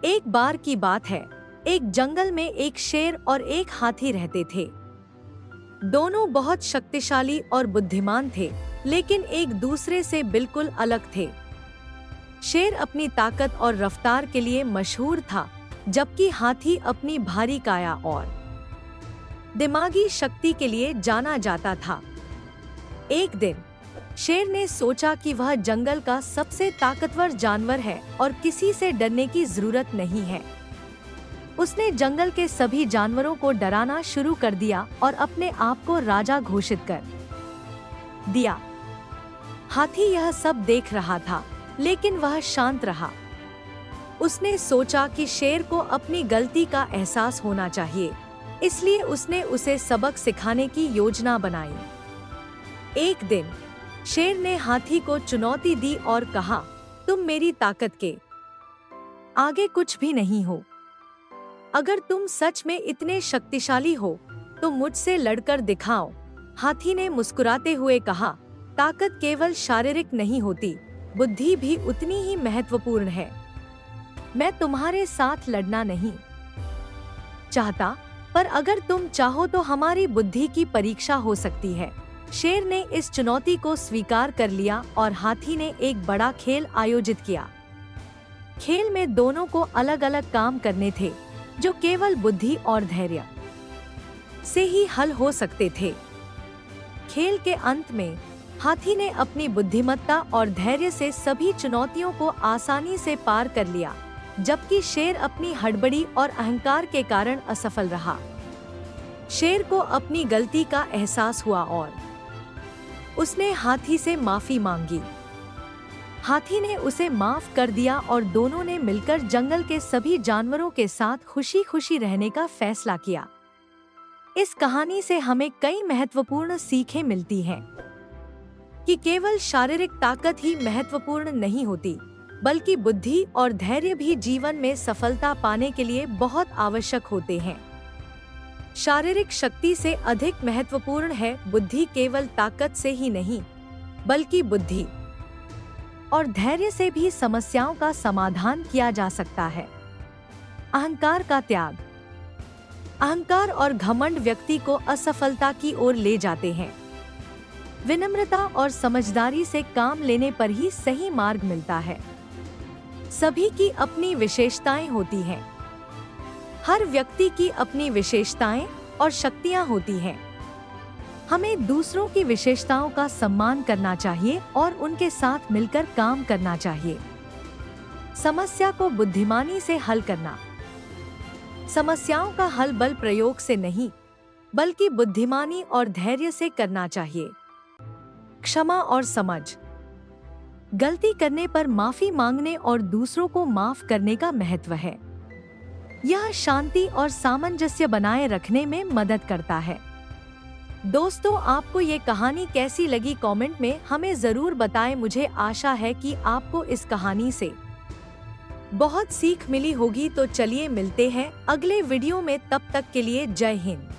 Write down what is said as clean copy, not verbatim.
एक बार की बात है, एक जंगल में एक शेर और एक हाथी रहते थे। दोनों बहुत शक्तिशाली और बुद्धिमान थे, लेकिन एक दूसरे से बिल्कुल अलग थे। शेर अपनी ताकत और रफ्तार के लिए मशहूर था, जबकि हाथी अपनी भारी काया और दिमागी शक्ति के लिए जाना जाता था। एक दिन शेर ने सोचा कि वह जंगल का सबसे ताकतवर जानवर है और किसी से डरने की जरूरत नहीं है। उसने जंगल के सभी जानवरों को डराना शुरू कर दिया और अपने आप को राजा घोषित कर दिया। हाथी यह सब देख रहा था, लेकिन वह शांत रहा। उसने सोचा कि शेर को अपनी गलती का एहसास होना चाहिए, इसलिए उसने उसे सबक सिखाने की योजना बनाई। एक दिन शेर ने हाथी को चुनौती दी और कहा, तुम मेरी ताकत के आगे कुछ भी नहीं हो। अगर तुम सच में इतने शक्तिशाली हो तो मुझसे लड़कर दिखाओ। हाथी ने मुस्कुराते हुए कहा, ताकत केवल शारीरिक नहीं होती, बुद्धि भी उतनी ही महत्वपूर्ण है। मैं तुम्हारे साथ लड़ना नहीं चाहता, पर अगर तुम चाहो तो हमारी बुद्धि की परीक्षा हो सकती है। शेर ने इस चुनौती को स्वीकार कर लिया और हाथी ने एक बड़ा खेल आयोजित किया। खेल में दोनों को अलग अलग काम करने थे, जो केवल बुद्धि और धैर्य से ही हल हो सकते थे। खेल के अंत में हाथी ने अपनी बुद्धिमत्ता और धैर्य से सभी चुनौतियों को आसानी से पार कर लिया, जबकि शेर अपनी हड़बड़ी और अहंकार के कारण असफल रहा। शेर को अपनी गलती का एहसास हुआ और उसने हाथी से माफी मांगी। हाथी ने उसे माफ कर दिया और दोनों ने मिलकर जंगल के सभी जानवरों के साथ खुशी खुशी रहने का फैसला किया। इस कहानी से हमें कई महत्वपूर्ण सीखें मिलती हैं कि केवल शारीरिक ताकत ही महत्वपूर्ण नहीं होती, बल्कि बुद्धि और धैर्य भी जीवन में सफलता पाने के लिए बहुत आवश्यक होते हैं। शारीरिक शक्ति से अधिक महत्वपूर्ण है बुद्धि। केवल ताकत से ही नहीं, बल्कि बुद्धि और धैर्य से भी समस्याओं का समाधान किया जा सकता है। अहंकार का त्याग। अहंकार और घमंड व्यक्ति को असफलता की ओर ले जाते हैं। विनम्रता और समझदारी से काम लेने पर ही सही मार्ग मिलता है। सभी की अपनी विशेषताएं होती हैं। हर व्यक्ति की अपनी विशेषताएं और शक्तियां होती हैं। हमें दूसरों की विशेषताओं का सम्मान करना चाहिए और उनके साथ मिलकर काम करना चाहिए। समस्या को बुद्धिमानी से हल करना। समस्याओं का हल बल प्रयोग से नहीं, बल्कि बुद्धिमानी और धैर्य से करना चाहिए। क्षमा और समझ। गलती करने पर माफी मांगने और दूसरों को माफ करने का महत्व है। यह शांति और सामंजस्य बनाए रखने में मदद करता है। दोस्तों, आपको ये कहानी कैसी लगी कमेंट में हमें जरूर बताएं। मुझे आशा है कि आपको इस कहानी से बहुत सीख मिली होगी। तो चलिए मिलते हैं अगले वीडियो में, तब तक के लिए जय हिंद।